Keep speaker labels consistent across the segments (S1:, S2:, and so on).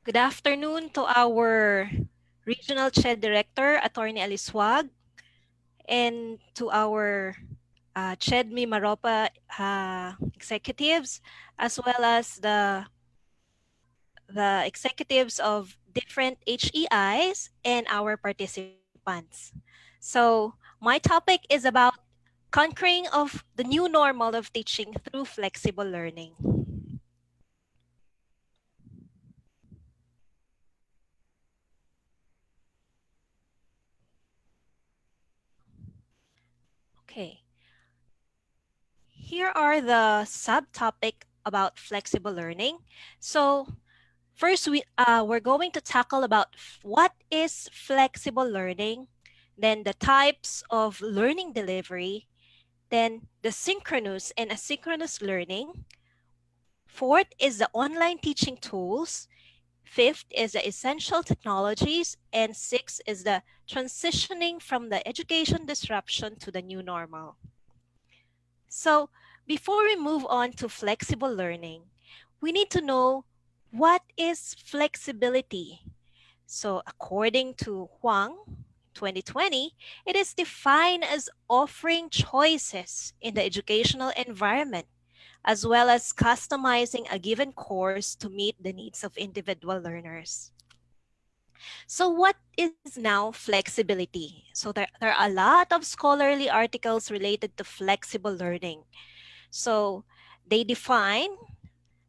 S1: Good afternoon to our Regional CHED Director, Attorney Aliswag, and to our CHED MIMAROPA executives, as well as the executives of different HEIs and our participants. So my topic is about conquering of the new normal of teaching through flexible learning. Okay. Here are the subtopic about flexible learning. So first, we're going to tackle about what is flexible learning, then the types of learning delivery, then the synchronous and asynchronous learning. Fourth is the online teaching tools. Fifth is the essential technologies. And sixth is the transitioning from the education disruption to the new normal. So before we move on to flexible learning, we need to know what is flexibility. So according to Huang, 2020, it is defined as offering choices in the educational environment, as well as customizing a given course to meet the needs of individual learners. So what is now flexibility? So there are a lot of scholarly articles related to flexible learning. So they define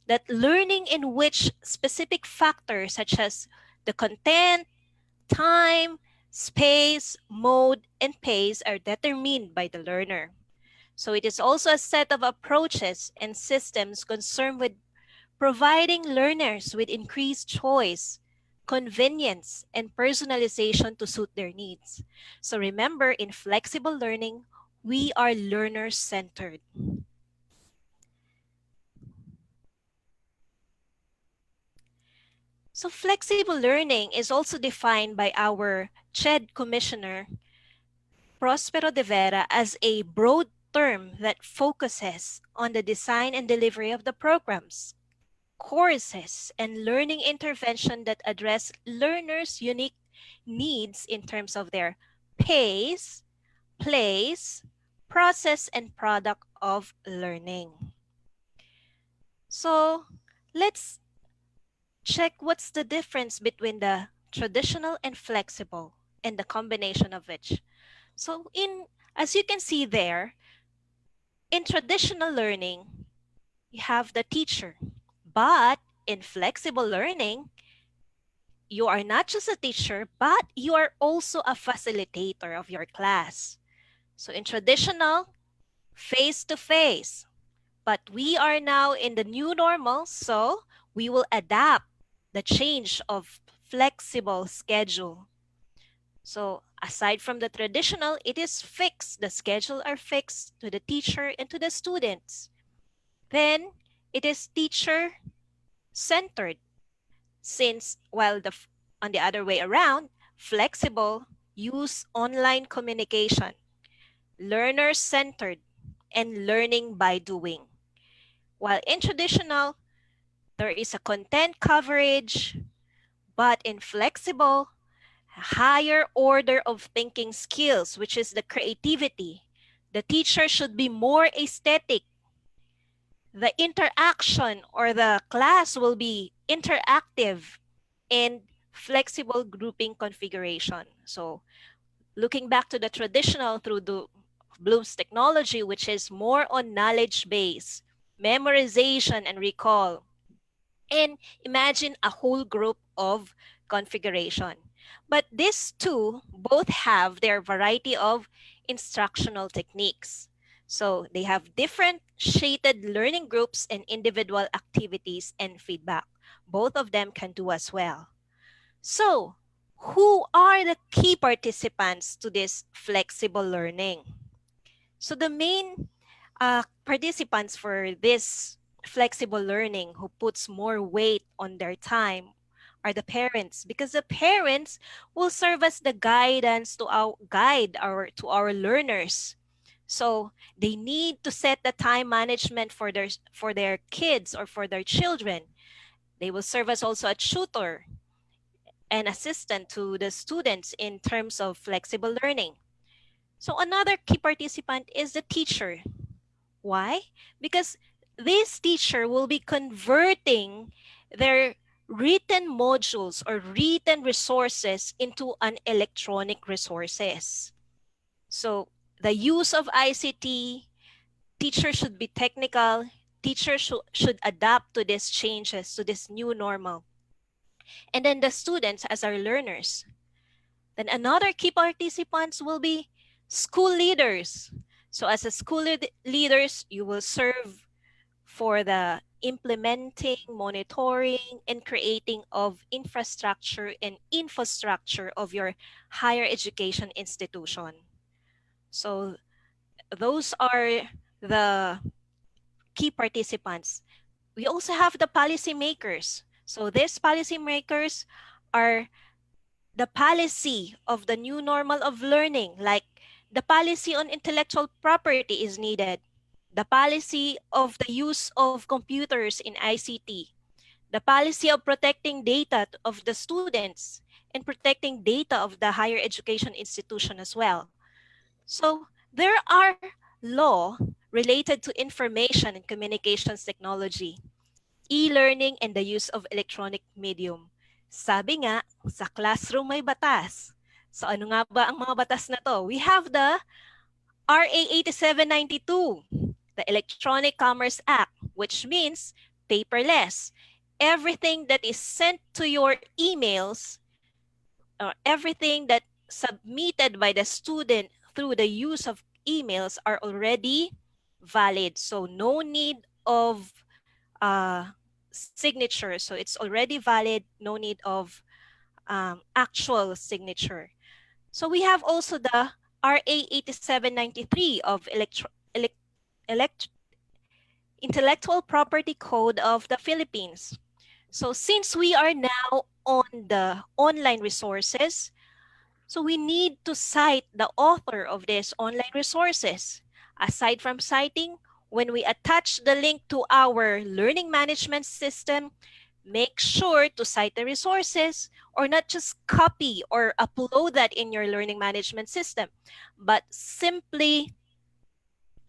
S1: that learning in which specific factors such as the content, time, space, mode, and pace are determined by the learner. So it is also a set of approaches and systems concerned with providing learners with increased choice, convenience, and personalization to suit their needs. So remember, in flexible learning, we are learner-centered. So flexible learning is also defined by our CHED Commissioner, Prospero de Vera, as a broad term that focuses on the design and delivery of the programs, courses, and learning intervention that address learners' unique needs in terms of their pace, place, process, and product of learning. So let's check what's the difference between the traditional and flexible and the combination of which. So as you can see there, in traditional learning, you have the teacher, but in flexible learning, you are not just a teacher, but you are also a facilitator of your class. So in traditional, face-to-face, but we are now in the new normal, so we will adapt the change of flexible schedule. So aside from the traditional, it is fixed. The schedule are fixed to the teacher and to the students. Then it is teacher centered, since while on the other way around, flexible use online communication, learner centered, and learning by doing. While in traditional, there is a content coverage, but in flexible, higher order of thinking skills, which is the creativity. The teacher should be more aesthetic. The interaction or the class will be interactive and flexible grouping configuration. So looking back to the traditional through the Bloom's technology, which is more on knowledge base, memorization and recall. And imagine a whole group of configuration. But these two both have their variety of instructional techniques. So they have different shaded learning groups and individual activities and feedback. Both of them can do as well. So who are the key participants to this flexible learning? So the main participants for this flexible learning who puts more weight on their time are the parents, because the parents will serve as the guidance to our learners. So they need to set the time management for their kids or for their children. They will serve as also a tutor and assistant to the students in terms of flexible learning. So another key participant is the teacher. Why? Because this teacher will be converting their written modules or written resources into an electronic resources. So the use of ICT, teachers should be technical, teachers should adapt to these changes, to this new normal. And then the students as our learners. Then another key participants will be school leaders. So as a school leaders, you will serve for the implementing, monitoring, and creating of infrastructure and infrastructure of your higher education institution. So those are the key participants. We also have the policymakers. So these policymakers are the policy of the new normal of learning, like the policy on intellectual property is needed, the policy of the use of computers in ICT, the policy of protecting data of the students, and protecting data of the higher education institution as well. So there are law related to information and communications technology, e-learning, and the use of electronic medium. Sabi nga, sa classroom may batas. So ano nga ba ang mga batas na to? We have the RA 8792, the Electronic Commerce Act, which means paperless. Everything that is sent to your emails or everything that submitted by the student through the use of emails are already valid. So no need of signature. So it's already valid, no need of actual signature. So we have also the RA 8793 of Intellectual Property Code of the Philippines. So since we are now on the online resources, so we need to cite the author of these online resources. Aside from citing, when we attach the link to our learning management system, make sure to cite the resources or not just copy or upload that in your learning management system, but simply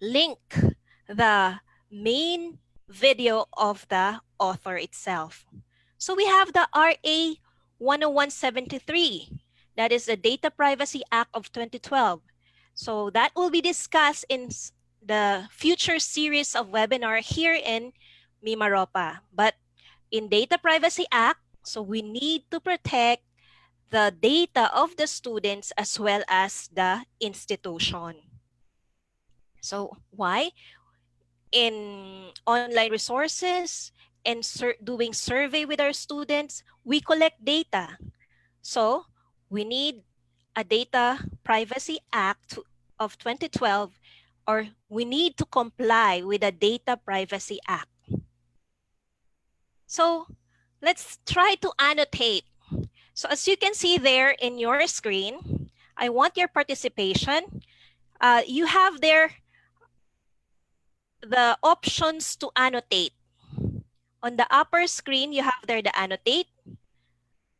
S1: link the main video of the author itself. So we have the RA 10173. That is the Data Privacy Act of 2012. So that will be discussed in the future series of webinar here in MIMAROPA. But in Data Privacy Act, so we need to protect the data of the students as well as the institution. So why? In online resources and doing survey with our students, we collect data. So we need a Data Privacy Act of 2012, or we need to comply with the Data Privacy Act. So let's try to annotate. So as you can see there in your screen, I want your participation. You have there the options to annotate. On the upper screen, you have there the annotate.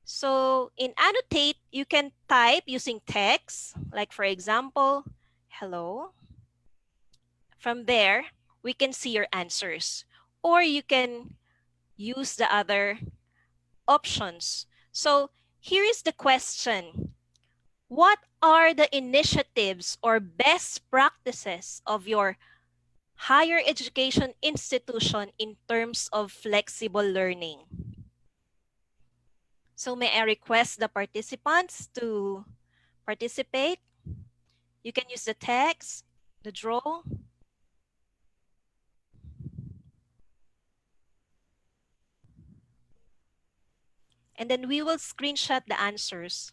S1: So in annotate, you can type using text, like for example, hello. From there, we can see your answers. Or you can use the other options. So here is the question. What are the initiatives or best practices of your higher education institution in terms of flexible learning? So may I request the participants to participate? You can use the text, the draw. And then we will screenshot the answers.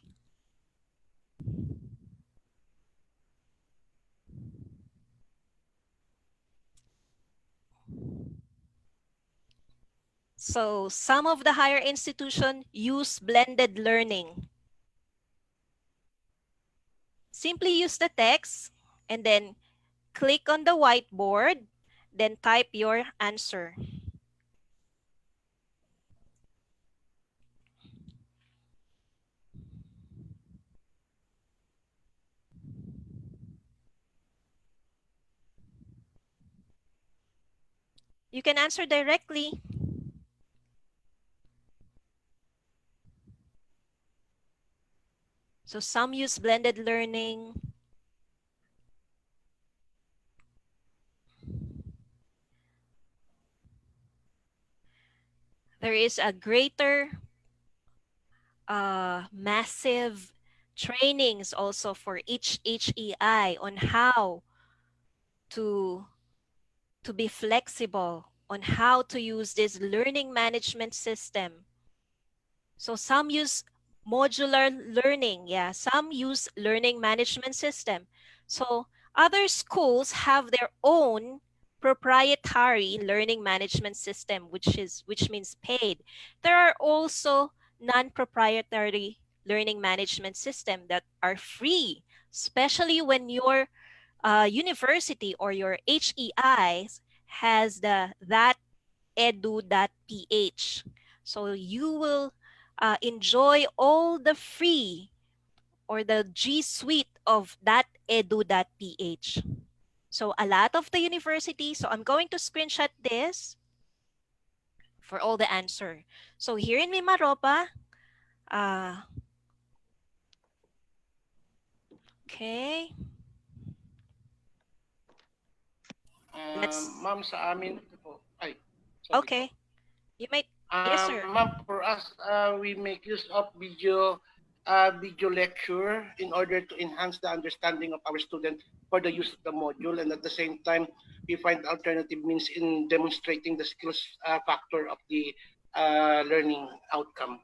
S1: So some of the higher institutions use blended learning. Simply use the text and then click on the whiteboard, then type your answer. You can answer directly. So some use blended learning. There is a greater massive trainings also for each HEI on how to be flexible, on how to use this learning management system. So some use modular learning. Yeah, some use learning management system. So other schools have their own proprietary learning management system, which means paid. There are also non-proprietary learning management system that are free, especially when your university or your HEI has the that edu.ph. So you will enjoy all the free or the G Suite of that edu.ph. So a lot of the universities, so I'm going to screenshot this for all the answer. So here in MIMAROPA, okay, let's,
S2: Ma'am, sa amin po, ay, sorry po.
S1: okay, you might, yes sir.
S2: Ma'am, for us, we make use of video lecture in order to enhance the understanding of our student for the use of the module, and at the same time, we find alternative means in demonstrating the skills factor of the learning outcome.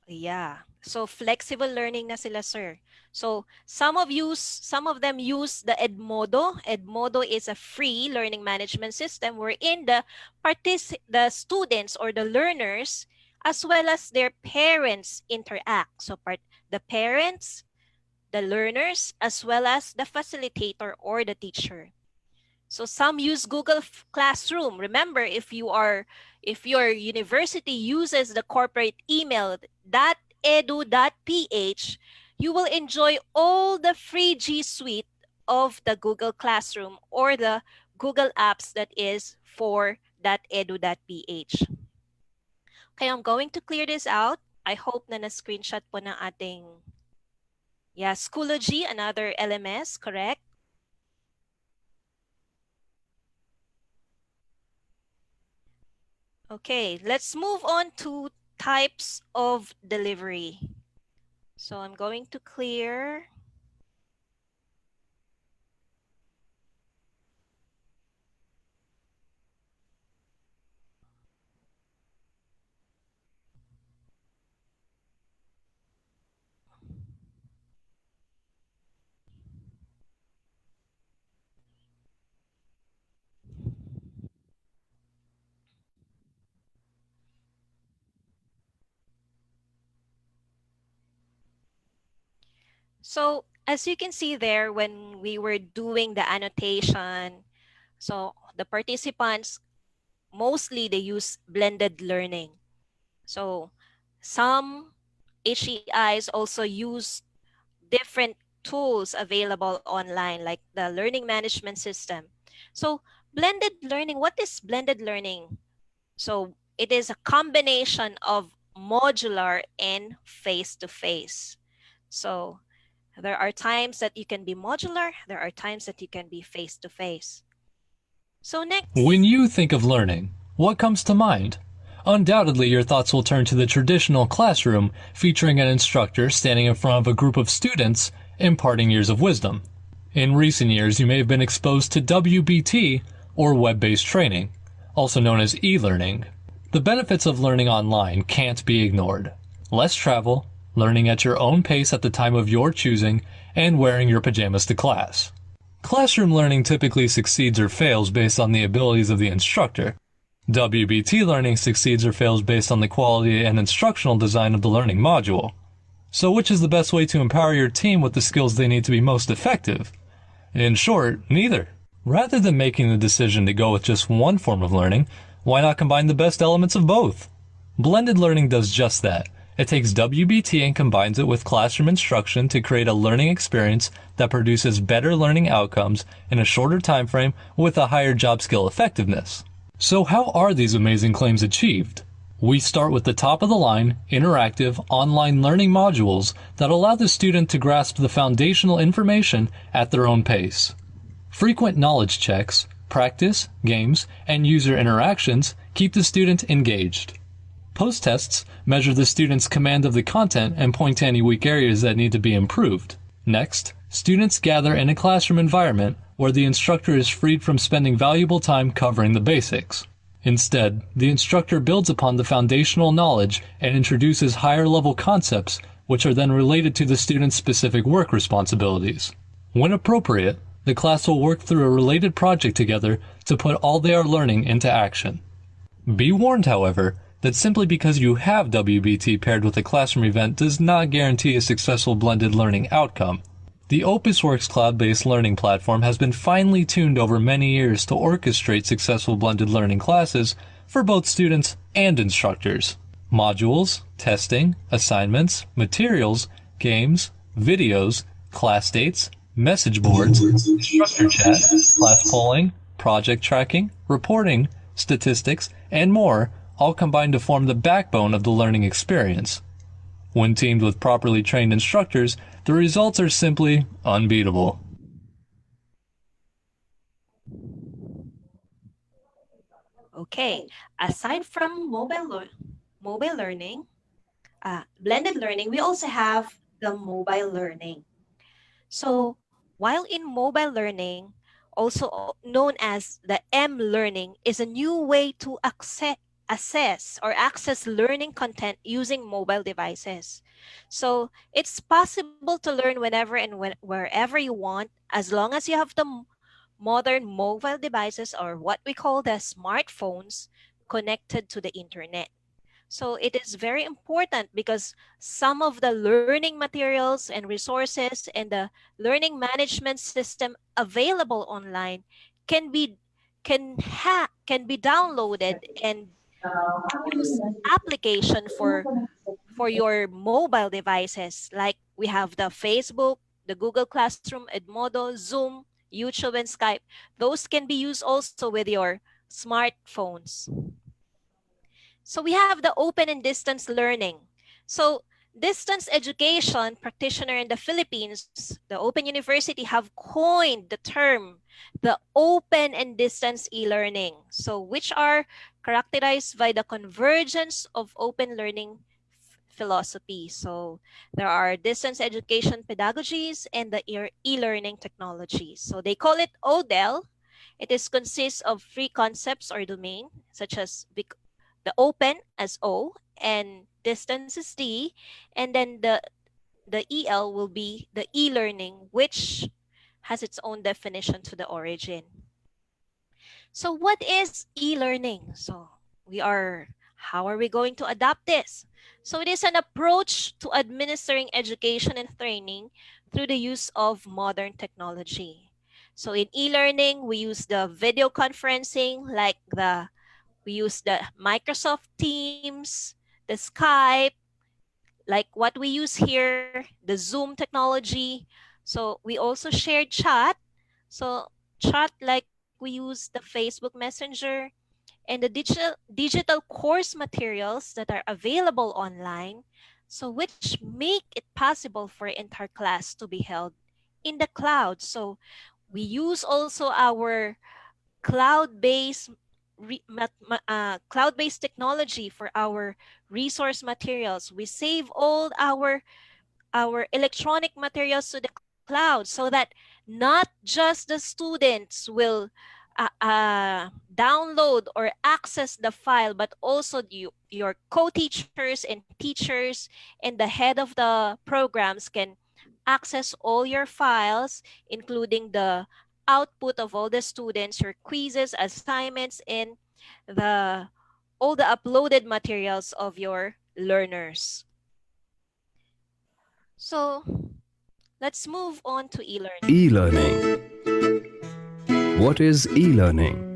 S1: Yeah. So flexible learning na sila, sir. So some of them use the Edmodo. Edmodo is a free learning management system wherein the students or the learners as well as their parents interact. So the parents, the learners, as well as the facilitator or the teacher. So some use Google Classroom. Remember, if your university uses the corporate email .edu.ph, you will enjoy all the free G Suite of the Google Classroom or the Google Apps that is for .edu.ph. Okay, I'm going to clear this out. I hope na na-screenshot po ng ating Schoology, another LMS, correct? Okay, let's move on to types of delivery. So I'm going to clear. So as you can see there, when we were doing the annotation, so the participants, mostly they use blended learning. So some HEIs also use different tools available online, like the learning management system. So blended learning, what is blended learning? So it is a combination of modular and face-to-face. So there are times that you can be modular, there are times that you can be face-to-face. So next.
S3: When you think of learning, what comes to mind? Undoubtedly, your thoughts will turn to the traditional classroom featuring an instructor standing in front of a group of students imparting years of wisdom. In recent years, you may have been exposed to WBT, or web-based training, also known as e-learning. The benefits of learning online can't be ignored. Less travel, learning at your own pace at the time of your choosing, and wearing your pajamas to class. Classroom learning typically succeeds or fails based on the abilities of the instructor. WBT learning succeeds or fails based on the quality and instructional design of the learning module. So which is the best way to empower your team with the skills they need to be most effective? In short, neither. Rather than making the decision to go with just one form of learning, why not combine the best elements of both? Blended learning does just that, It takes WBT and combines it with classroom instruction to create a learning experience that produces better learning outcomes in a shorter time frame with a higher job skill effectiveness. So how are these amazing claims achieved? We start with the top of the line, interactive, online learning modules that allow the student to grasp the foundational information at their own pace. Frequent knowledge checks, practice, games, and user interactions keep the student engaged. Post-tests measure the student's command of the content and point to any weak areas that need to be improved. Next, students gather in a classroom environment where the instructor is freed from spending valuable time covering the basics. Instead, the instructor builds upon the foundational knowledge and introduces higher-level concepts, which are then related to the student's specific work responsibilities. When appropriate, the class will work through a related project together to put all they are learning into action. Be warned, however, that simply because you have WBT paired with a classroom event does not guarantee a successful blended learning outcome. The OpusWorks cloud-based learning platform has been finely tuned over many years to orchestrate successful blended learning classes for both students and instructors. Modules, testing, assignments, materials, games, videos, class dates, message boards, instructor chat, class polling, project tracking, reporting, statistics, and more all combine to form the backbone of the learning experience. When teamed with properly trained instructors, the results are simply unbeatable.
S1: Okay, aside from mobile learning, blended learning, we also have the mobile learning. So while in mobile learning, also known as the M-learning, is a new way to assess or access learning content using mobile devices. So it's possible to learn whenever and wherever you want, as long as you have the modern mobile devices, or what we call the smartphones, connected to the internet. So it is very important because some of the learning materials and resources and the learning management system available online can be can be downloaded and use application for your mobile devices. Like we have the Facebook, the Google Classroom, Edmodo, Zoom, YouTube, and Skype. Those can be used also with your smartphones. So we have the open and distance learning. So distance education practitioner in the Philippines, the Open University, have coined the term the open and distance e-learning. So which are characterized by the convergence of open learning philosophy. So there are distance education pedagogies and the e-learning technologies. So they call it ODEL. It is consists of three concepts or domain, such as the open as O and distance is D, and then the EL will be the e-learning, which has its own definition to the origin. So what is e-learning? How are we going to adapt this? So it is an approach to administering education and training through the use of modern technology. So in e-learning, we use the video conferencing, like we use the Microsoft Teams, the Skype, like what we use here, the Zoom technology. So we also share chat. So chat, like we use the Facebook Messenger, and the digital course materials that are available online. So which make it possible for entire class to be held in the cloud. So we use also our cloud-based cloud-based technology for our resource materials. We save all our electronic materials to the cloud so that not just the students will download or access the file, but also your co-teachers and teachers and the head of the programs can access all your files, including the output of all the students, your quizzes, assignments, and the all the uploaded materials of your learners. So let's move on to e-learning.
S4: E-learning. What is e-learning?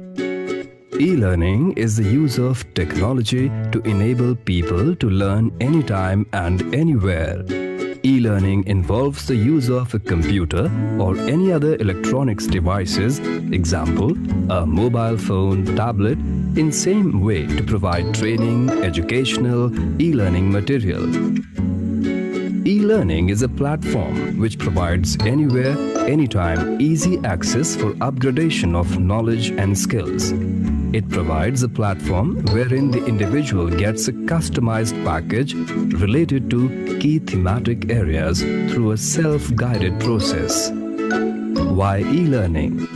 S4: E-learning is the use of technology to enable people to learn anytime and anywhere. E-learning involves the use of a computer or any other electronics devices, example, a mobile phone, tablet, in same way to provide training, educational, e-learning material. E-learning is a platform which provides anywhere, anytime easy access for upgradation of knowledge and skills. It provides a platform wherein the individual gets a customized package related to key thematic areas through a self-guided process. Why e-learning?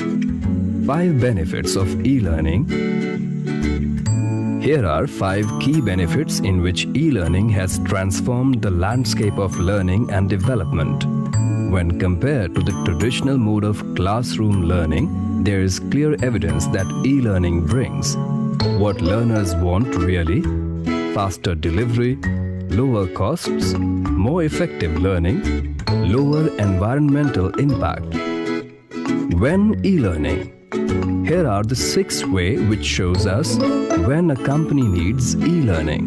S4: 5 benefits of e-learning. Here are 5 key benefits in which e-learning has transformed the landscape of learning and development. When compared to the traditional mode of classroom learning, there is clear evidence that e-learning brings what learners want really: faster delivery, lower costs, more effective learning, lower environmental impact. When e-learning? Here are the 6 ways which shows us when a company needs e-learning.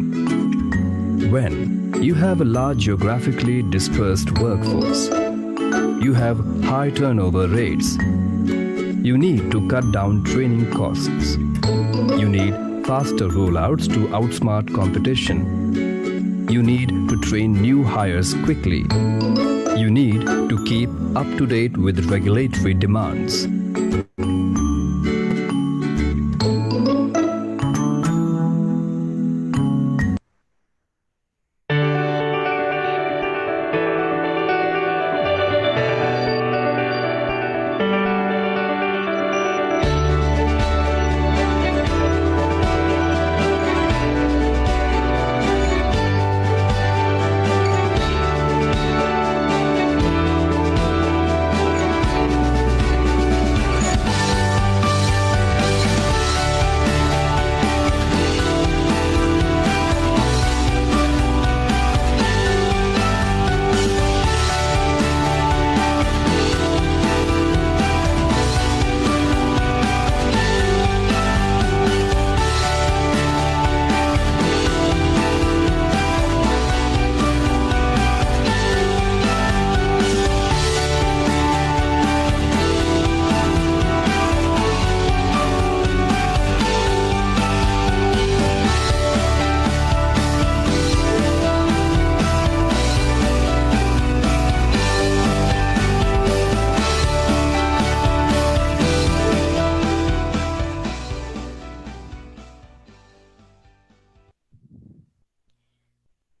S4: When you have a large geographically dispersed workforce, you have high turnover rates, you need to cut down training costs, you need faster rollouts to outsmart competition, you need to train new hires quickly, you need to keep up to date with regulatory demands.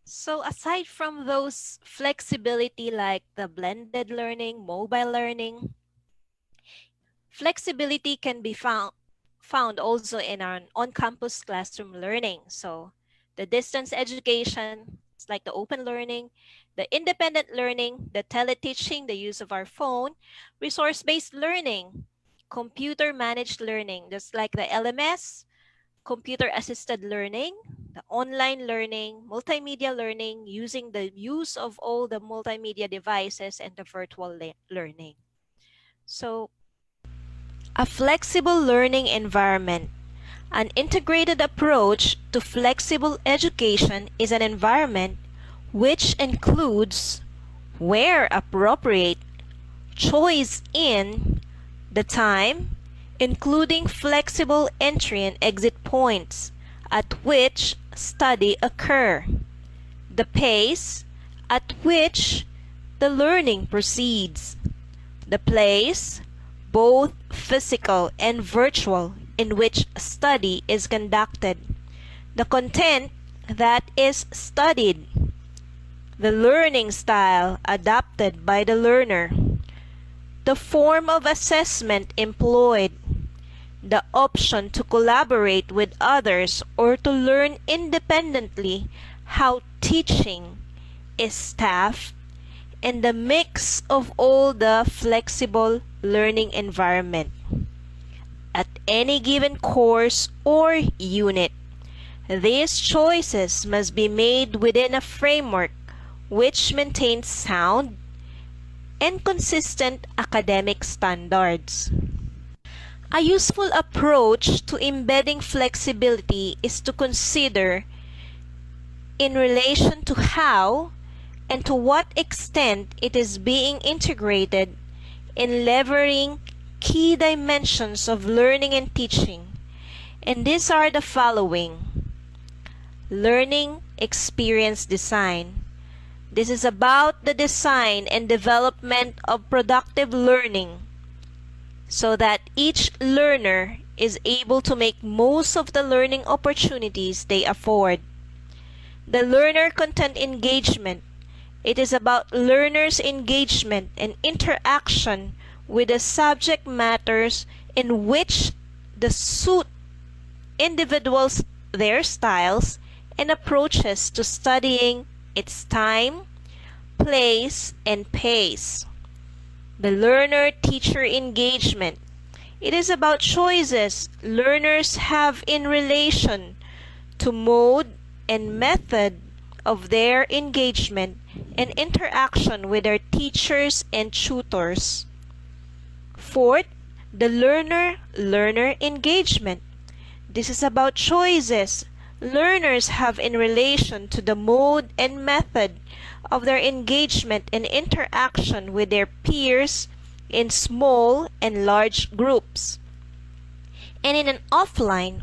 S1: So aside from those flexibility like the blended learning, mobile learning, flexibility can be found also in our on-campus classroom learning. So the distance education, it's like the open learning, the independent learning, the teleteaching, the use of our phone, resource-based learning, computer-managed learning, just like the LMS, computer-assisted learning, the online learning, multimedia learning, using the use of all the multimedia devices, and the virtual learning. So a flexible learning environment. An integrated approach to flexible education is an environment which includes, where appropriate, choice in the time, including flexible entry and exit points at which study occur, the pace at which the learning proceeds, the place, both physical and virtual, in which study is conducted, the content that is studied, the learning style adopted by the learner, the form of assessment employed, the option to collaborate with others or to learn independently how teaching is staffed, and the mix of all the flexible learning environment at any given course or unit. These choices must be made within a framework which maintains sound and consistent academic standards. A useful approach to embedding flexibility is to consider in relation to how and to what extent it is being integrated in leveraging key dimensions of learning and teaching. And these are the following. Learning experience design. This is about the design and development of productive learning so that each learner is able to make most of the learning opportunities they afford. The learner content engagement. It is about learners' engagement and interaction with the subject matters in which the suit individuals their styles and approaches to studying its time, place, and pace. The learner-teacher engagement. It is about choices learners have in relation to mode and method of their engagement and interaction with their teachers and tutors. Fourth, the learner-learner engagement. This is about choices learners have in relation to the mode and method of their engagement and interaction with their peers in small and large groups, and in an offline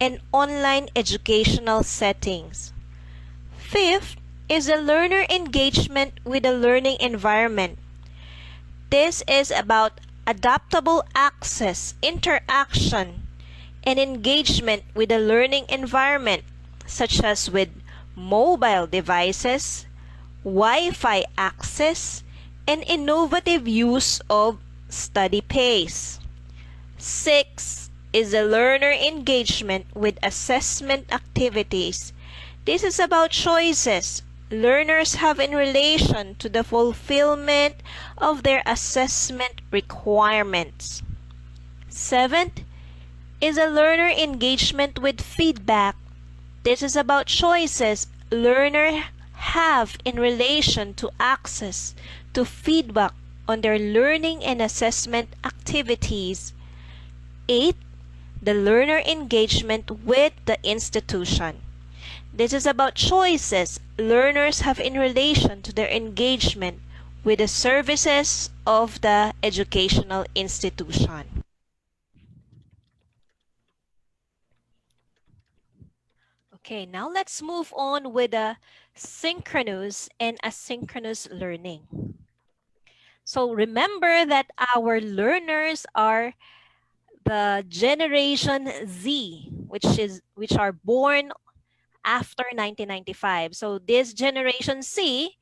S1: and online educational settings. Fifth is the learner engagement with the learning environment. This is about adaptable access, interaction, and engagement with the learning environment, such as with mobile devices, Wi-Fi access, and innovative use of study pace. 6 is the learner engagement with assessment activities. This is about choices learners have in relation to the fulfillment of their assessment requirements. 7th is a learner engagement with feedback. This is about choices learners have in relation to access to feedback on their learning and assessment activities. 8. The learner engagement with the institution. This is about choices learners have in relation to their engagement with the services of the educational institution. Okay, now let's move on with the synchronous and asynchronous learning. So remember that our learners are the Generation Z, which are born after 1995. So this Generation Z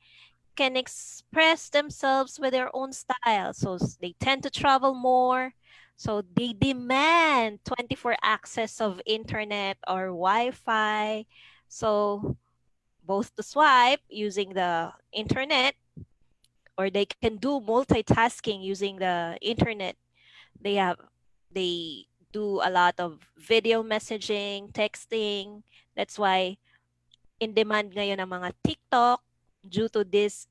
S1: can express themselves with their own style. So they tend to travel more. So they demand 24 access of internet or Wi-Fi. So both to swipe using the internet, or they can do multitasking using the internet. They do a lot of video messaging, texting. That's why in demand ngayon ang mga TikTok due to this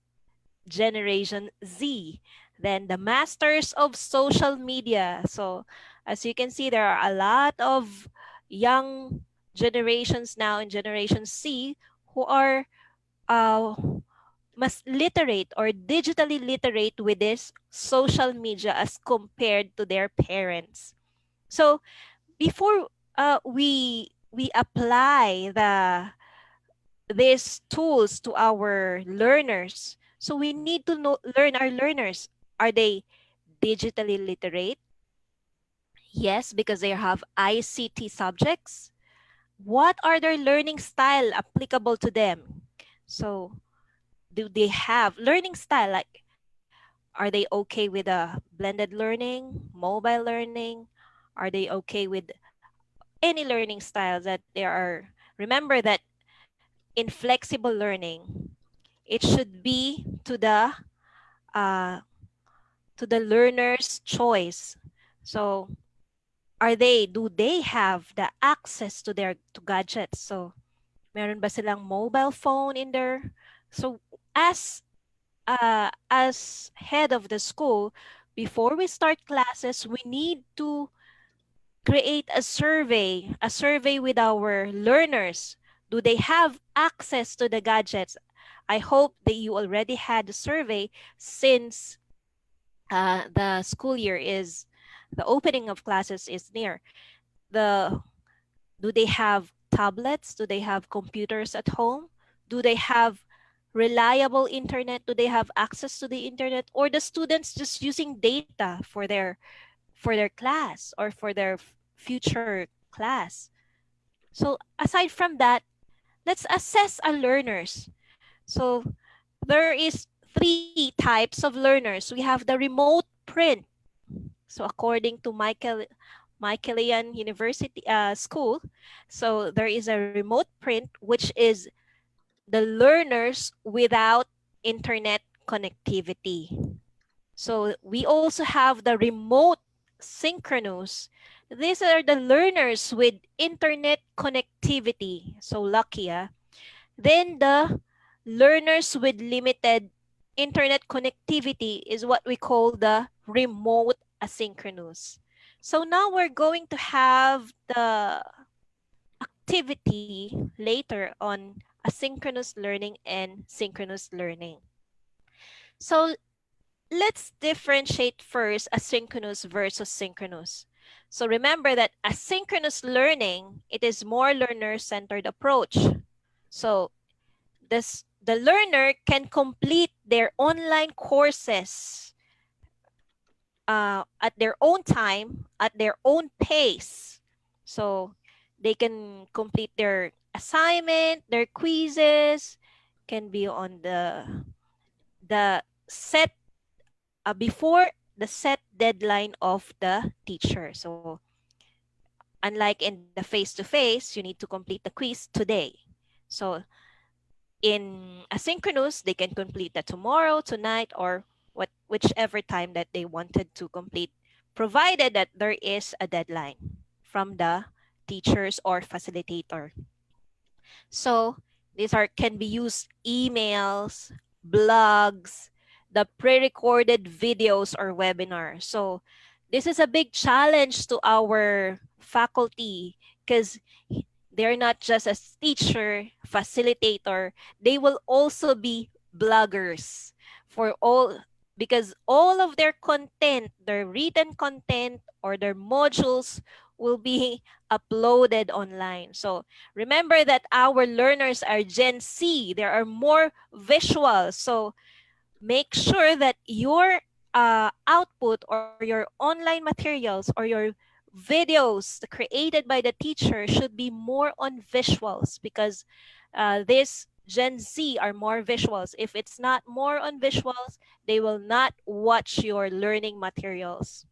S1: Generation Z. Then the masters of social media. So as you can see, there are a lot of young generations now in Generation C who are mas literate or digitally literate with this social media as compared to their parents. So before we apply these tools to our learners, so we need to learn our learners. Are they digitally literate? Yes, because they have ICT subjects. What are their learning style applicable to them? So do they have learning style? Like, are they okay with blended learning, mobile learning? Are they okay with any learning styles that there are? Remember that in flexible learning, it should be uh, to the learner's choice. So do they have the access to to gadgets? So meron ba silang mobile phone in there? So as head of the school, before we start classes, we need to create a survey with our learners. Do they have access to the gadgets? I hope that you already had a survey since the school year is, the opening of classes is near. The Do they have tablets? Do they have computers at home? Do they have reliable internet? Do they have access to the internet? Or the students just using data for their class or for their future class? So aside from that, let's assess our learners. So there is three types of learners. We have the remote print. So according to Michaelian University School, so there is a remote print, which is the learners without internet connectivity. So we also have the remote synchronous. These are the learners with internet connectivity. So lucky, ah. Then the learners with limited internet connectivity is what we call the remote asynchronous. So now we're going to have the activity later on asynchronous learning and synchronous learning. So let's differentiate first asynchronous versus synchronous. So remember that asynchronous learning, it is more learner-centered approach. So the learner can complete their online courses at their own time, at their own pace. So they can complete their assignment, their quizzes, can be on the set before the set deadline of the teacher. So unlike in the face-to-face, you need to complete the quiz today. So in asynchronous, they can complete that tomorrow, tonight, or whichever time that they wanted to complete, provided that there is a deadline from the teachers or facilitator. So these are can be used emails, blogs, the pre-recorded videos or webinars. So this is a big challenge to our faculty because they're not just a teacher, facilitator, they will also be bloggers for all, because all of their content, their written content or their modules will be uploaded online. So remember that our learners are Gen Z. There are more visuals. So make sure that your output or your online materials or your videos created by the teacher should be more on visuals, because this Gen Z are more visuals. If it's not more on visuals, they will not watch your learning materials.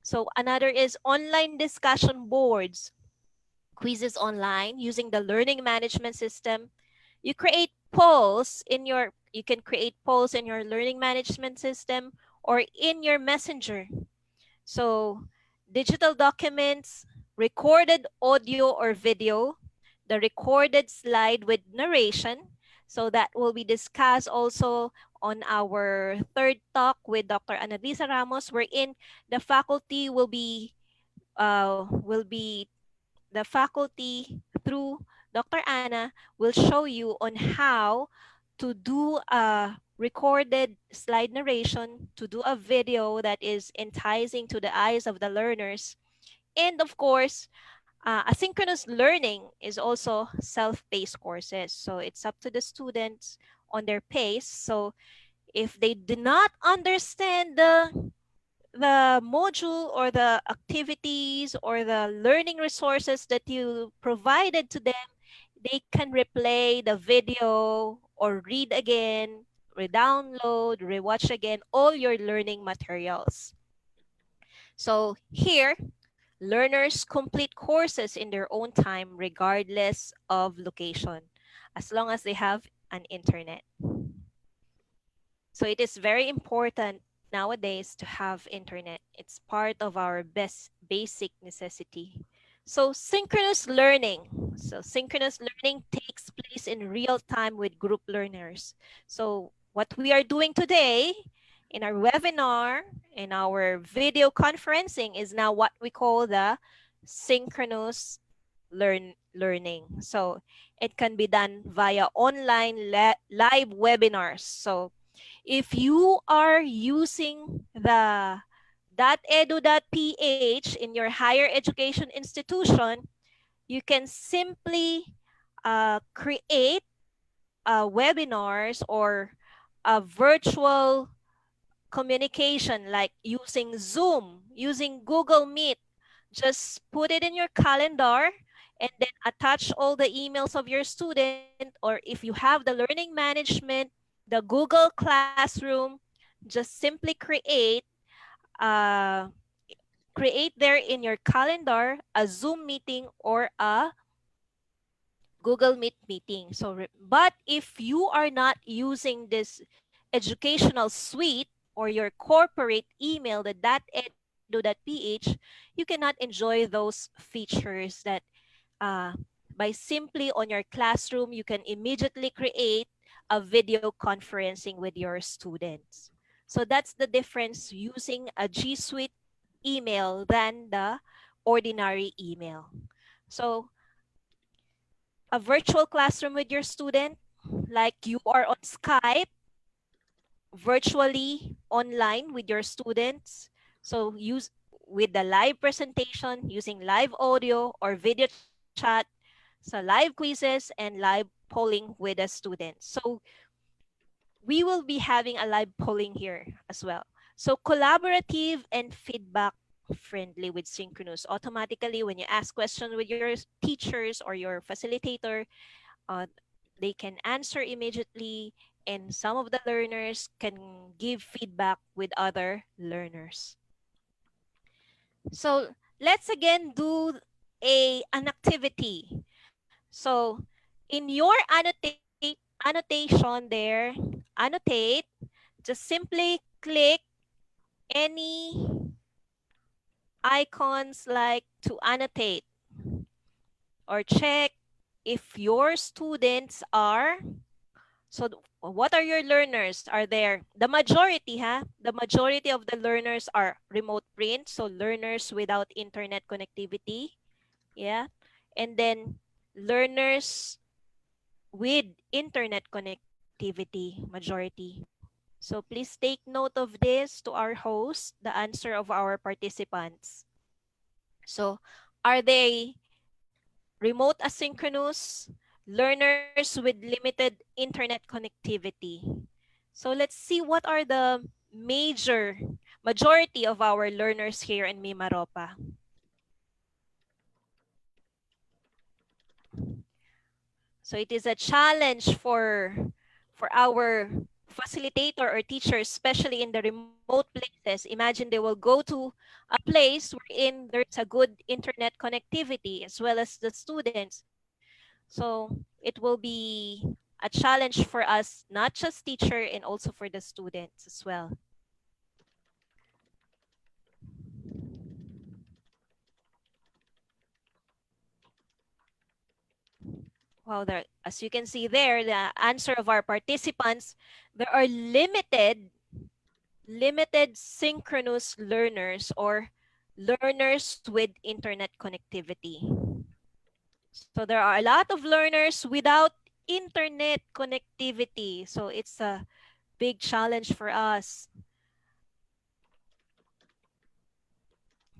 S1: So another is online discussion boards, quizzes online using the learning management system. You can create polls in your learning management system or in your messenger. So digital documents, recorded audio or video, the recorded slide with narration. So that will be discussed also on our third talk with Dr. Annalisa Ramos, wherein the faculty will be the faculty through Dr. Anna will show you on how to do a recorded slide narration, to do a video that is enticing to the eyes of the learners. And of course, asynchronous learning is also self-paced courses. So it's up to the students on their pace. So if they do not understand the module or the activities or the learning resources that you provided to them, they can replay the video or read again, re-download, rewatch again all your learning materials. So here, learners complete courses in their own time regardless of location, as long as they have an internet. So it is very important nowadays to have internet. It's part of our best basic necessity. So synchronous learning. So synchronous learning takes place in real time with group learners. So what we are doing today in our webinar, in our video conferencing is now what we call the synchronous learning. So it can be done via online live webinars. So if you are using the .edu.ph in your higher education institution, you can simply create webinars or a virtual communication like using Zoom, using Google Meet. Just put it in your calendar and then attach all the emails of your student, or if you have the learning management, the Google Classroom, just simply uh, create there in your calendar a Zoom meeting or a Google Meet meeting. So, but if you are not using this educational suite or your corporate email, the .edu.ph, you cannot enjoy those features that uh, by simply on your classroom, you can immediately create a video conferencing with your students. So that's the difference using a G Suite email than the ordinary email. So a virtual classroom with your student, like you are on Skype, virtually online with your students. So use with the live presentation, using live audio or video chat, so live quizzes and live polling with the students. So we will be having a live polling here as well. So collaborative and feedback friendly with Synchronous. Automatically, when you ask questions with your teachers or your facilitator, uh, they can answer immediately, and some of the learners can give feedback with other learners. So let's again do an activity. So in your annotation there, annotate, just simply click any icons like to annotate or check if your students are. So what are your learners? Are there the majority, The majority of the learners are remote print, so learners without internet connectivity, yeah. And then learners with internet connectivity, majority. So please take note of this to our host, the answer of our participants. So are they remote asynchronous, learners with limited internet connectivity? So let's see what are the majority of our learners here in MIMAROPA. So it is a challenge for our facilitator or teacher, especially in the remote places. Imagine they will go to a place wherein there's a good internet connectivity as well as the students. So it will be a challenge for us, not just teacher and also for the students as well. Well, there, as you can see there, the answer of our participants, there are limited synchronous learners or learners with internet connectivity. So there are a lot of learners without internet connectivity. So it's a big challenge for us,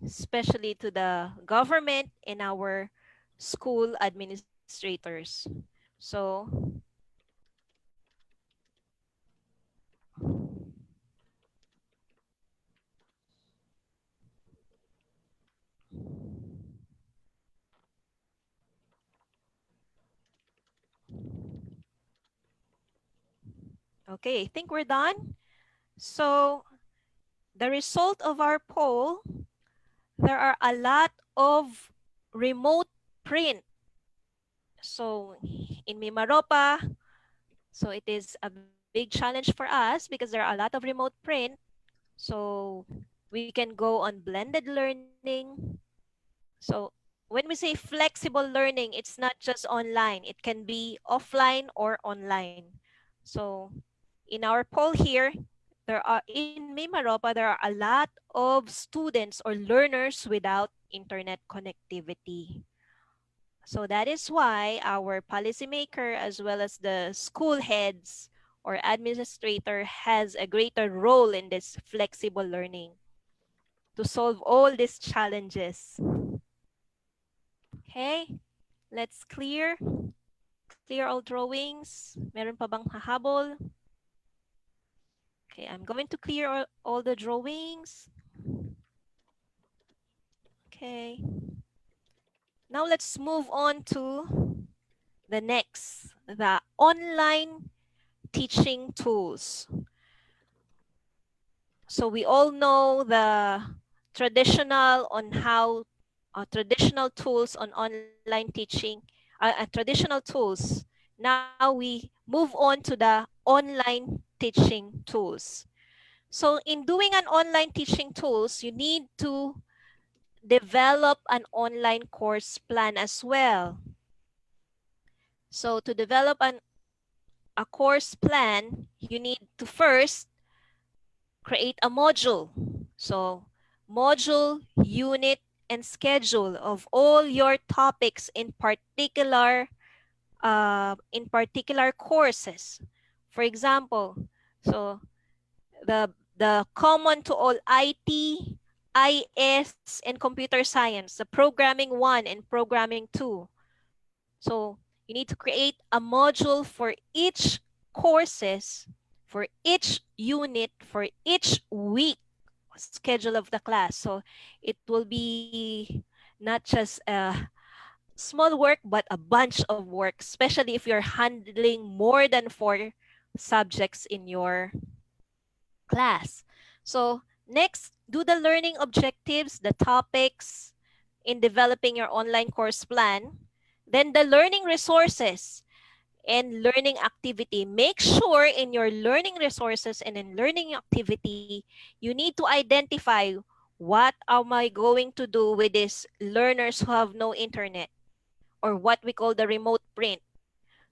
S1: especially to the government and our school administrators. So okay, I think we're done. So the result of our poll, there are a lot of remote print. So in Mimaropa, so it is a big challenge for us because there are a lot of remote print. So we can go on blended learning. So when we say flexible learning, it's not just online. It can be offline or online. So in our poll here, there are in Mimaropa, there are a lot of students or learners without internet connectivity. So that is why our policymaker as well as the school heads or administrator has a greater role in this flexible learning to solve all these challenges. Okay, let's clear all drawings. Meron pa bang hahabol? Okay, I'm going to clear all the drawings. Okay. Now let's move on to the next, the online teaching tools. So we all know the traditional on how traditional tools on online teaching, traditional tools. Now we move on to the online teaching tools. So in doing an online teaching tools, you need to develop an online course plan as well. So to develop a course plan, you need to first create a module. So module, unit, and schedule of all your topics in particular courses. For example, so the common to all IT, IS, and computer science, the programming 1 and programming 2. So you need to create a module for each courses, for each unit, for each week schedule of the class. So it will be not just a small work, but a bunch of work, especially if you're handling more than 4 subjects in your class. So next, do the learning objectives, the topics in developing your online course plan. Then the learning resources and learning activity. Make sure in your learning resources and in learning activity, you need to identify what am I going to do with these learners who have no internet, or what we call the remote print.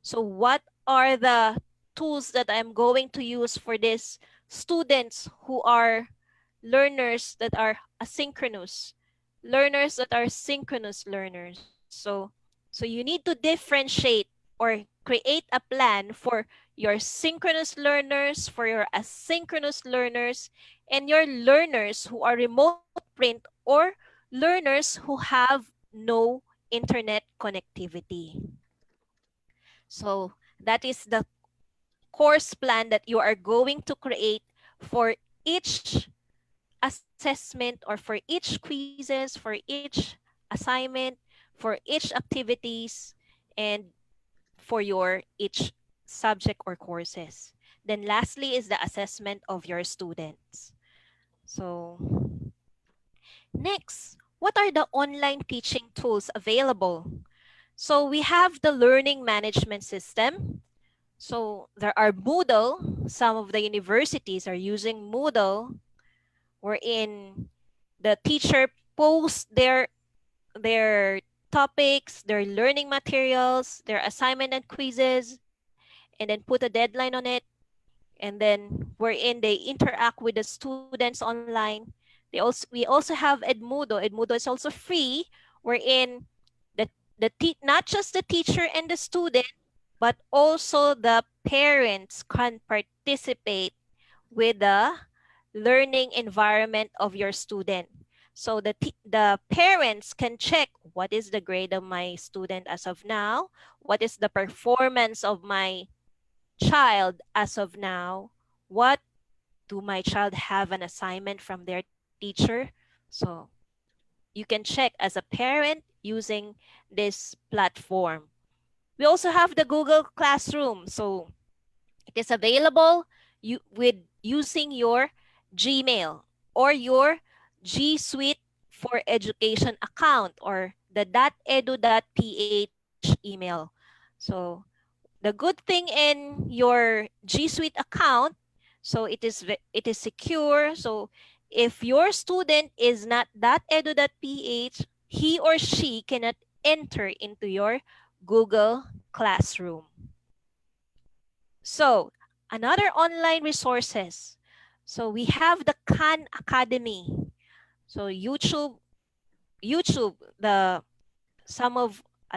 S1: So what are the tools that I'm going to use for these students who are learners that are asynchronous, learners that are synchronous learners. So you need to differentiate or create a plan for your synchronous learners, for your asynchronous learners, and your learners who are remote print or learners who have no internet connectivity. So that is the course plan that you are going to create for each assessment or for each quizzes, for each assignment, for each activities, and for your each subject or courses. Then lastly is the assessment of your students. So next, what are the online teaching tools available? So we have the learning management system. So there are Moodle. Some of the universities are using Moodle, wherein the teacher posts their topics, their learning materials, their assignment and quizzes, and then put a deadline on it. And then wherein they interact with the students online. We also have Edmodo. Edmodo is also free, wherein not just the teacher and the student, but also the parents can participate with the learning environment of your student. So the parents can check what is the grade of my student as of now, what is the performance of my child as of now, what do my child have an assignment from their teacher. So you can check as a parent using this platform. We also have the Google Classroom. So it is available with using your Gmail or your G Suite for Education account or the .edu.ph email. So the good thing in your G Suite account, so it is secure. So if your student is not .edu.ph, he or she cannot enter into your Google Classroom. So another online resources. So we have the Khan Academy. So YouTube YouTube, a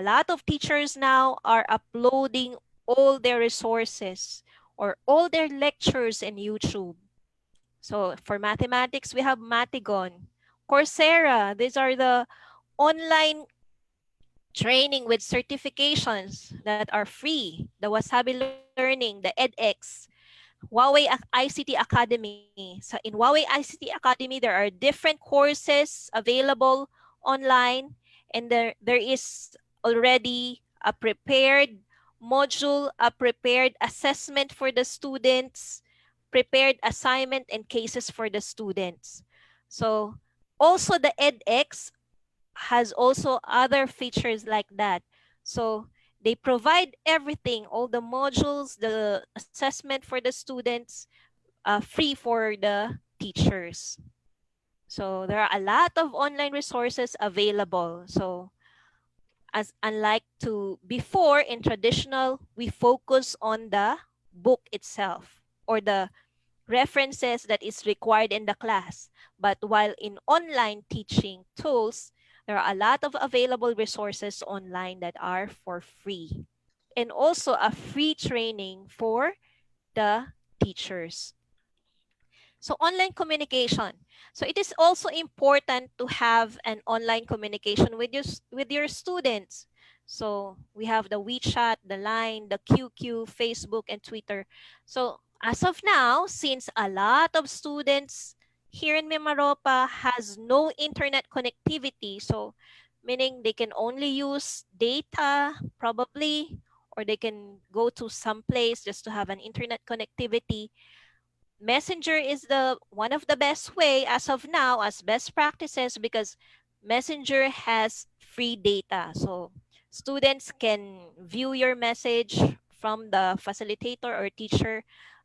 S1: lot of teachers now are uploading all their resources or all their lectures in YouTube. So for mathematics, we have Matigon, Coursera. These are the online training with certifications that are free. The Wasabi Learning, the edX, Huawei ICT Academy. So in Huawei ICT Academy, there are different courses available online, and there is already a prepared module, a prepared assessment for the students, prepared assignment and cases for the students. So also the edX has also other features like that. So they provide everything, all the modules, the assessment for the students, free for the teachers. So there are a lot of online resources available. So as unlike to before in traditional, we focus on the book itself or the references that is required in the class. But while in online teaching tools, there are a lot of available resources online that are for free. And also a free training for the teachers. So online communication. So it is also important to have an online communication with your students. So we have the WeChat, the Line, the QQ, Facebook, and Twitter. So as of now, since a lot of students here in MIMAROPA has no internet connectivity, so meaning they can only use data probably, or they can go to some place just to have an internet connectivity. Messenger is the one of the best way as of now as best practices because Messenger has free data. So students can view your message from the facilitator or teacher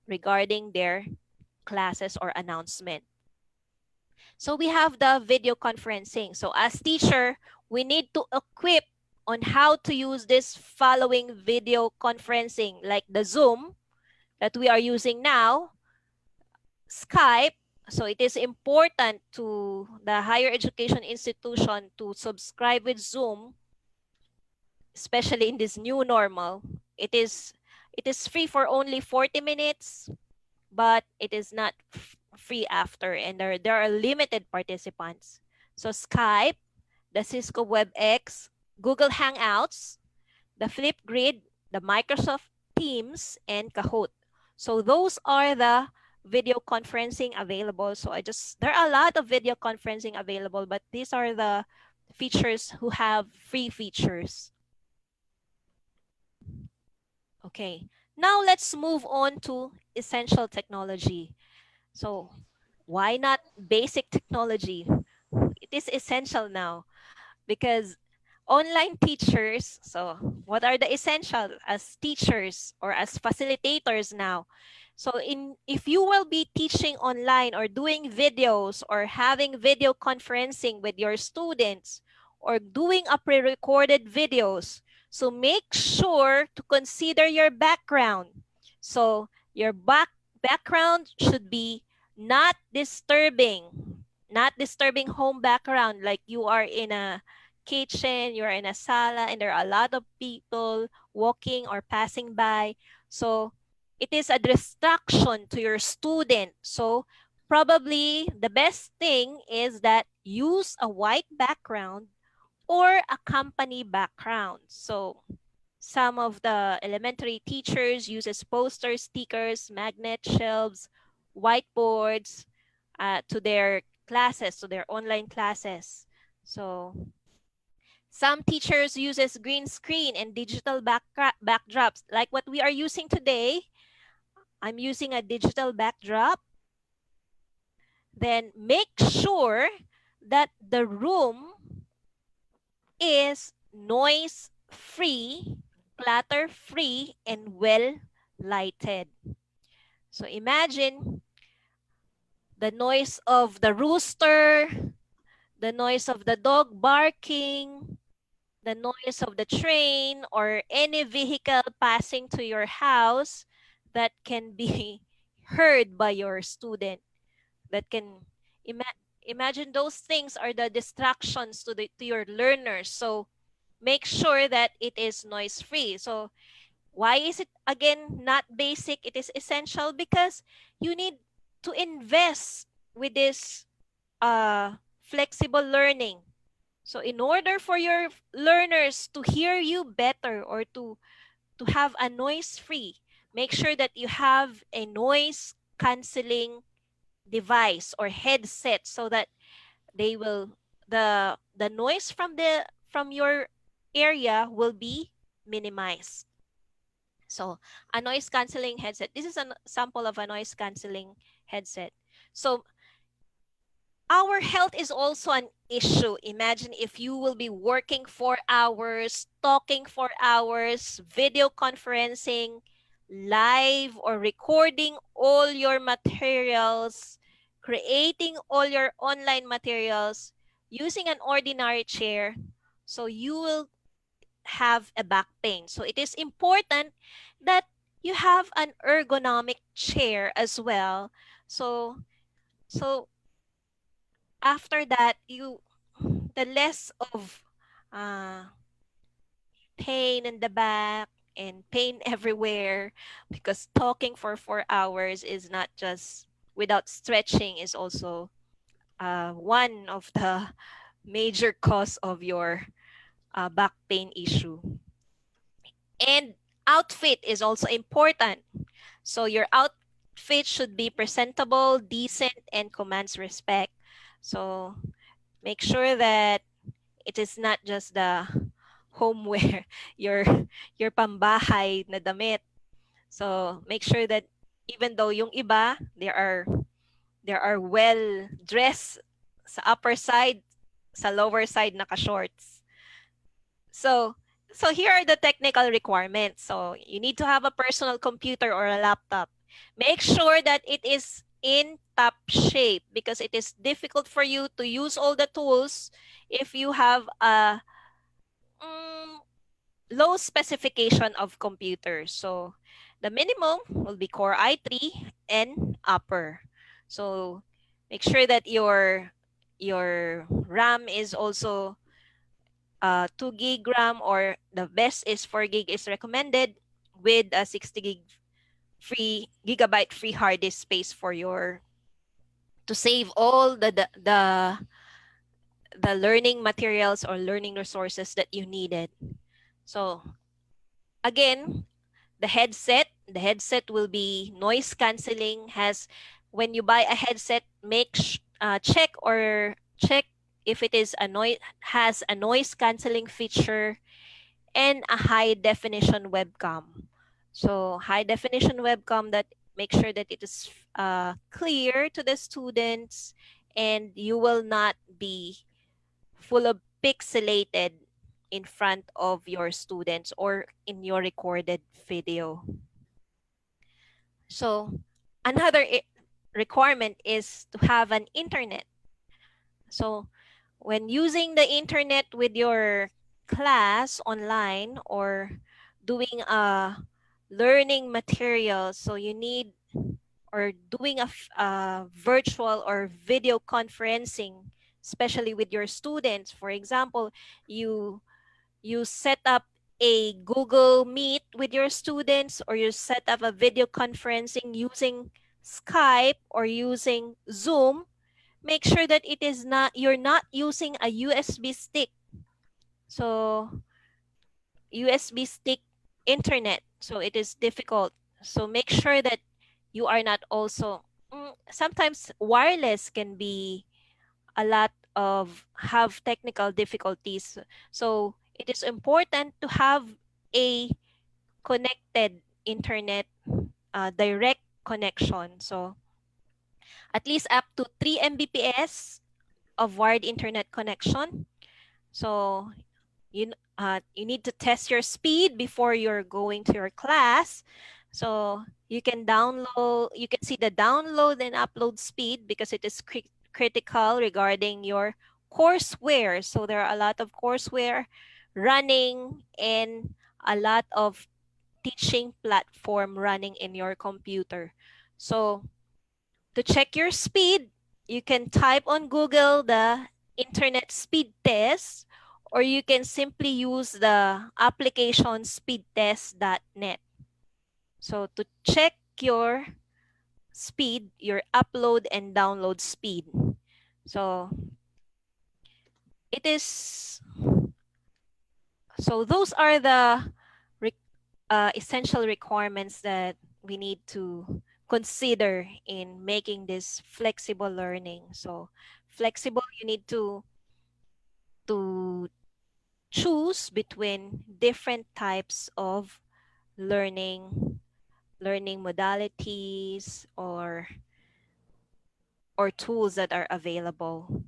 S1: regarding their classes or announcement. So we have the video conferencing. So as teacher, we need to equip on how to use this following video conferencing like the Zoom that we are using now, Skype. So it is important to the higher education institution to subscribe with Zoom, especially in this new normal. It is free for only 40 minutes, but it is not free after, and there are limited participants. So Skype, the Cisco WebEx, Google Hangouts, the Flipgrid, the Microsoft Teams, and Kahoot. So those are the video conferencing available. So there are a lot of video conferencing available, but these are the features who have free features. Okay, now let's move on to essential technology. So why not basic technology? It is essential now because online teachers, so what are the essential as teachers or as facilitators now? So if you will be teaching online or doing videos or having video conferencing with your students or doing a pre-recorded videos, so make sure to consider your background. So your background should be not disturbing home background, like you are in a kitchen, you're in a sala, and there are a lot of people walking or passing by. So it is a distraction to your student. So probably the best thing is that use a white background or a company background. So some of the elementary teachers uses posters, stickers, magnet shelves, whiteboards to their classes, to their online classes. So some teachers uses green screen and digital backdrops like what we are using today. I'm using a digital backdrop. Then make sure that the room is noise free, clutter free, and well lighted. So imagine the noise of the rooster, the noise of the dog barking, the noise of the train, or any vehicle passing to your house that can be heard by your student. That can imagine those things are the distractions to your learners. So make sure that it is noise free. So why is it again not basic? It is essential because you need to invest with this flexible learning. So in order for your learners to hear you better or to have a noise free, make sure that you have a noise canceling device or headset so that they will the noise from your area will be minimized. So a noise canceling headset. This is a sample of a noise canceling headset. So our health is also an issue. Imagine if you will be working for hours, talking for hours, video conferencing, live or recording all your materials, creating all your online materials using an ordinary chair. So you will have a back pain. So it is important that you have an ergonomic chair as well. So after that, the less of uh, pain in the back and pain everywhere, because talking for 4 hours is not just without stretching, is also one of the major cause of your back pain issue. And outfit is also important. So your outfit should be presentable, decent, and commands respect. So make sure that it is not just the homeware, your pambahay na damit. So make sure that even though yung iba, there are well dressed sa upper side, sa lower side naka-shorts. So here are the technical requirements. So you need to have a personal computer or a laptop. Make sure that it is in top shape because it is difficult for you to use all the tools if you have a low specification of computer. So the minimum will be Core i3 and upper. So make sure that your RAM is also 2 gig RAM, or the best is 4 gig is recommended, with a 60 gigabyte free hard disk space for your to save all the learning materials or learning resources that you needed. So again, the headset will be noise canceling. When you buy a headset, check if it is has a noise canceling feature and a high definition webcam. So high definition webcam, that make sure that it is clear to the students and you will not be full of pixelated in front of your students or in your recorded video. So another requirement is to have an internet. So when using the internet with your class online or doing a learning material, so you need, or doing a virtual or video conferencing, especially with your students. For example, you set up a Google Meet with your students, or you set up a video conferencing using Skype or using Zoom. Make sure that you're not using a USB stick. So USB stick internet, so it is difficult. So make sure that you are not also, sometimes wireless can be have technical difficulties. So it is important to have a connected internet, direct connection. So at least up to 3 Mbps of wired internet connection. So you need to test your speed before you're going to your class. So you can see the download and upload speed because it is critical regarding your courseware. So there are a lot of courseware running and a lot of teaching platform running in your computer. So to check your speed, you can type on Google the internet speed test, or you can simply use the application speedtest.net. So to check your speed, your upload and download speed. So it is, so those are the essential requirements that we need to consider in making this flexible learning. So flexible, you need to choose between different types of learning modalities or tools that are available.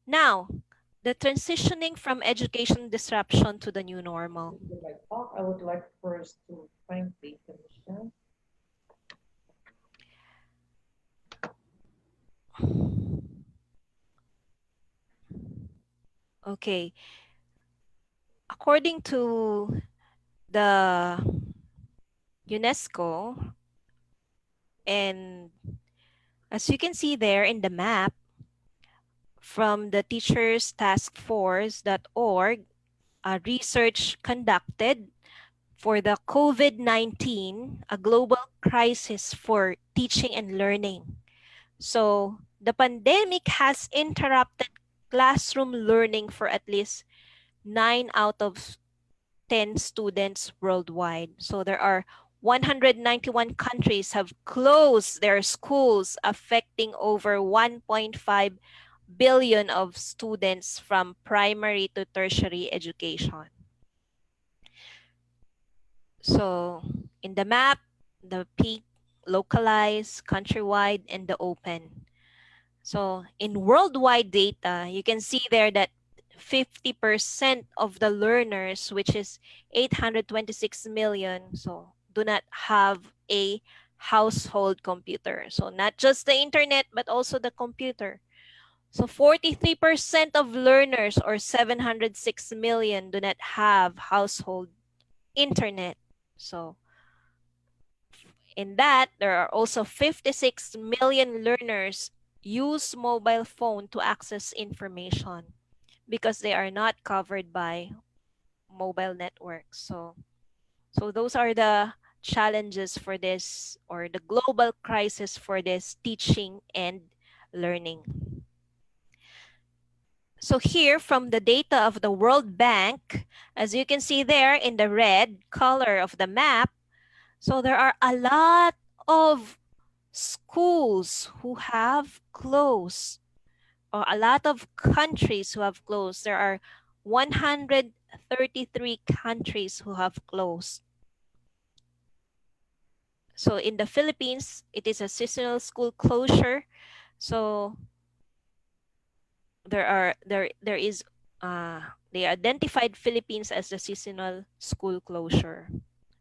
S1: Now, the transitioning from education disruption to the new normal.
S5: I would like first to thank the commission.
S1: Okay. According to the UNESCO, and as you can see there in the map from the Teachers Task Force.org, a research conducted for the COVID-19, a global crisis for teaching and learning. So the pandemic has interrupted classroom learning for at least 9 out of 10 students worldwide. So there are 191 countries have closed their schools, affecting over 1.5 billion of students from primary to tertiary education. So in the map, the peak, localized, countrywide, and the open. So in worldwide data, you can see there that 50% of the learners, which is 826 million, so do not have a household computer. So not just the internet, but also the computer. So 43% of learners, or 706 million, do not have household internet. So in that, there are also 56 million learners use mobile phone to access information because they are not covered by mobile networks. So those are the challenges for this, or the global crisis for this teaching and learning. So here from the data of the World Bank, as you can see there in the red color of the map, so there are a lot of schools who have closed, or a lot of countries who have closed. There are 133 countries who have closed. So in the Philippines, it is a seasonal school closure. So they identified Philippines as the seasonal school closure.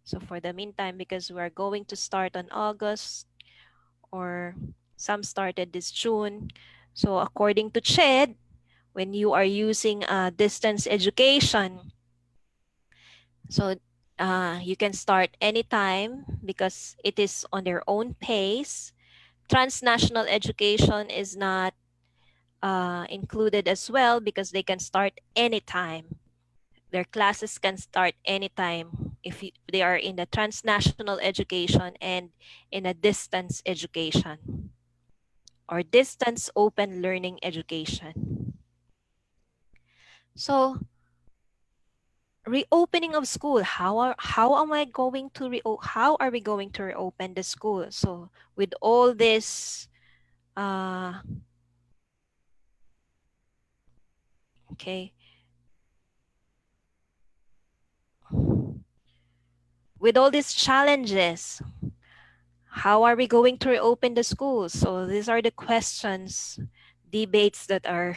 S1: So for the meantime, because we're going to start on August, or some started this June. So according to CHED, when you are using distance education, so you can start anytime because it is on their own pace. Transnational education is not included as well because they can start anytime. Their classes can start anytime if they are in the transnational education and in a distance education or distance open learning education. So reopening of school, how am I going to how are we going to reopen the school? So with all this okay, with all these challenges, how are we going to reopen the schools? So these are the questions, debates that are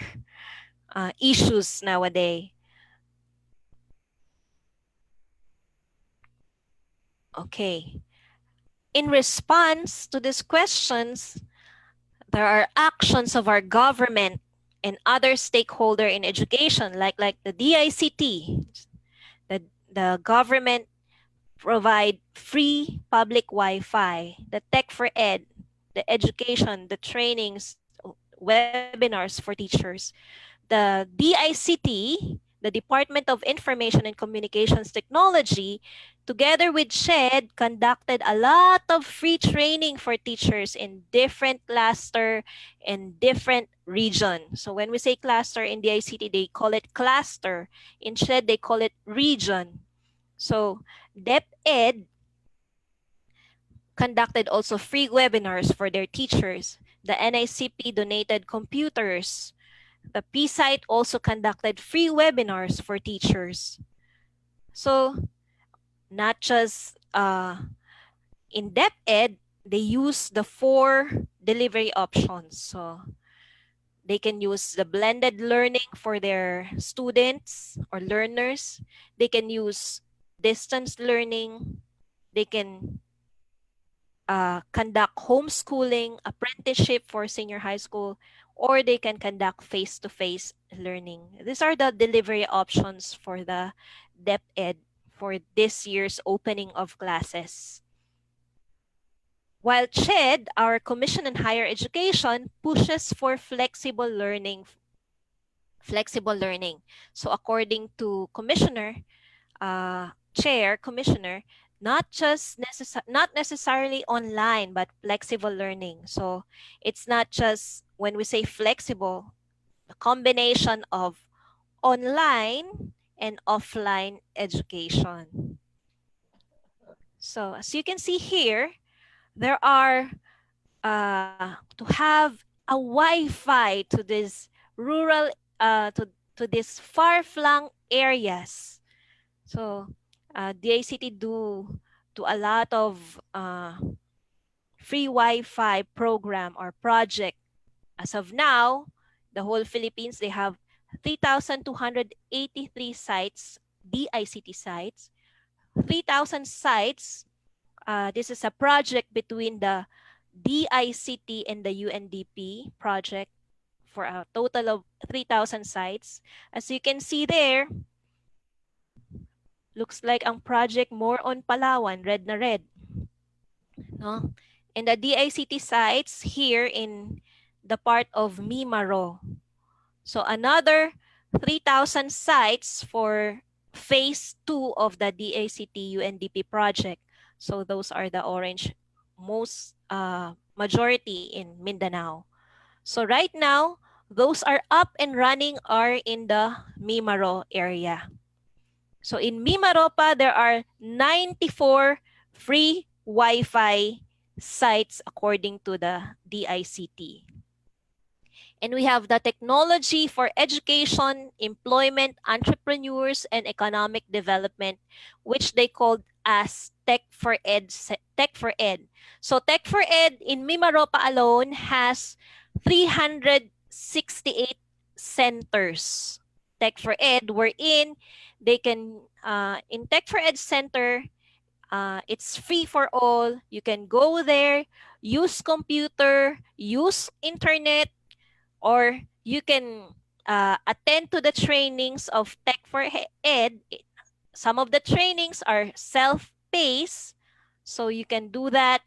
S1: issues nowadays. Okay. In response to these questions, there are actions of our government and other stakeholder in education, like the DICT. The government provide free public Wi-Fi, the Tech for Ed, the education, the trainings webinars for teachers. The DICT, the Department of Information and Communications Technology, together with CHED, conducted a lot of free training for teachers in different cluster and different region. So when we say cluster in DICT, they call it cluster. In CHED, they call it region. So DepEd conducted also free webinars for their teachers. The NICP donated computers. The PSITE also conducted free webinars for teachers. So not just in DepEd, they use the 4 delivery options. So they can use the blended learning for their students or learners. They can use distance learning. They can conduct homeschooling, apprenticeship for senior high school, or they can conduct face-to-face learning. These are the delivery options for the DepEd for this year's opening of classes. While CHED, our Commission on Higher Education, pushes for flexible learning. So according to Commissioner, Chair, Commissioner, not necessarily online, but flexible learning. So it's not just, when we say flexible, the combination of online and offline education. So as you can see here, there are to have a Wi-Fi to this rural, to these far-flung areas. So DICT do a lot of free Wi-Fi program or project. As of now, the whole Philippines, they have 3,283 sites, DICT sites, 3,000 sites. This is a project between the DICT and the UNDP project for a total of 3,000 sites. As you can see there, looks like ang project more on Palawan, red na red. No? And the DICT sites here in the part of MIMARO. So another 3,000 sites for phase 2 of the DICT UNDP project. So those are the orange, most majority in Mindanao. So right now, those are up and running are in the MIMARO area. So in MIMAROPA, there are 94 free Wi-Fi sites according to the DICT. And we have the technology for education, employment, entrepreneurs, and economic development, which they called as Tech for Ed. So Tech for Ed in MIMAROPA alone has 368 centers. Tech for Ed, wherein they can, in Tech for Ed Center, it's free for all. You can go there, use computer, use internet, or you can attend to the trainings of Tech for Ed. Some of the trainings are self-paced, so you can do that.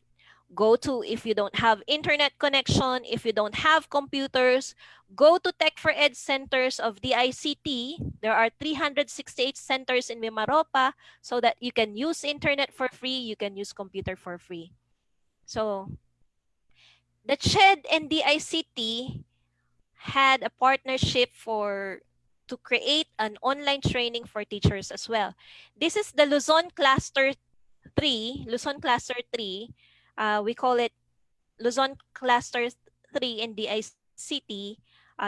S1: Go to, if you don't have internet connection, if you don't have computers, go to Tech for Ed centers of the ICT. There are 368 centers in MIMAROPA, so that you can use internet for free, you can use computer for free. So the CHED and the ICT had a partnership to create an online training for teachers as well. This is the Luzon Cluster 3, we call it Luzon Cluster 3 in the ICT.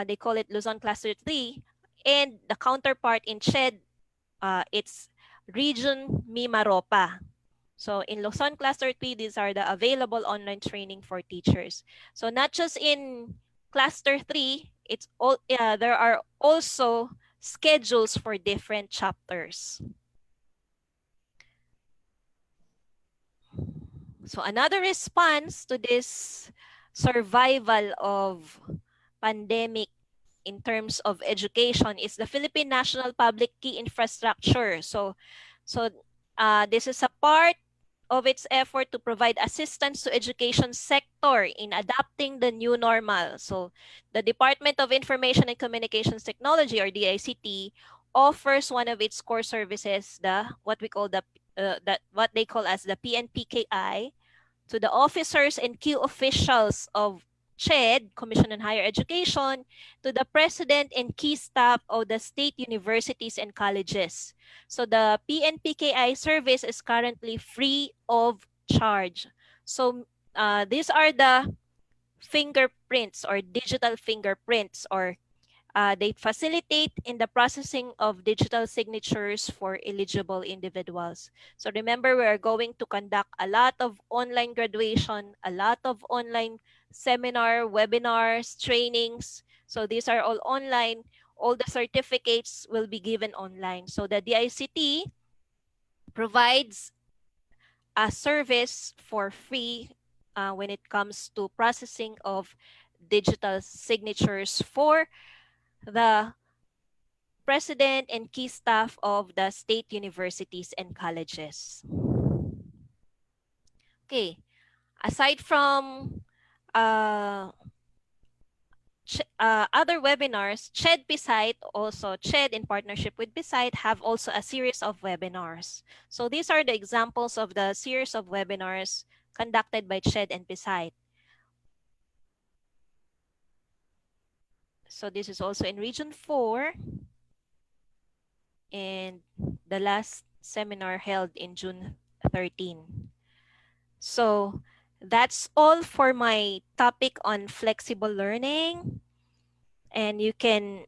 S1: They call it Luzon Cluster 3. And the counterpart in CHED, it's Region MIMAROPA. So in Luzon Cluster 3, these are the available online training for teachers. So not just in Cluster 3, there are also schedules for different chapters. So another response to this survival of pandemic in terms of education is the Philippine National Public Key Infrastructure. So this is a part of its effort to provide assistance to education sector in adapting the new normal. So the Department of Information and Communications Technology, or DICT, offers one of its core services, what they call as the PNPKI, to the officers and key officials of CHED, Commission on Higher Education, to the president and key staff of the state universities and colleges. So the PNPKI service is currently free of charge. So these are the fingerprints or digital fingerprints, or they facilitate in the processing of digital signatures for eligible individuals. So remember, we are going to conduct a lot of online graduation, a lot of online seminar, webinars, trainings. So these are all online. All the certificates will be given online. So the DICT provides a service for free when it comes to processing of digital signatures for the president and key staff of the state universities and colleges. Okay, aside from other webinars, CHED PSITE, also CHED in partnership with PSITE, have also a series of webinars. So these are the examples of the series of webinars conducted by CHED and PSITE. So this is also in Region 4. And the last seminar held in June 13. So that's all for my topic on flexible learning. And you can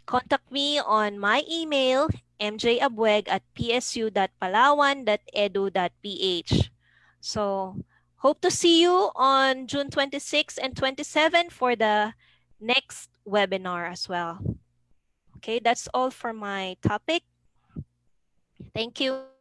S1: contact me on my email, mjabweg@psu.palawan.edu.ph. So hope to see you on June 26 and 27 for the next webinar as well. Okay, that's all for my topic. Thank you.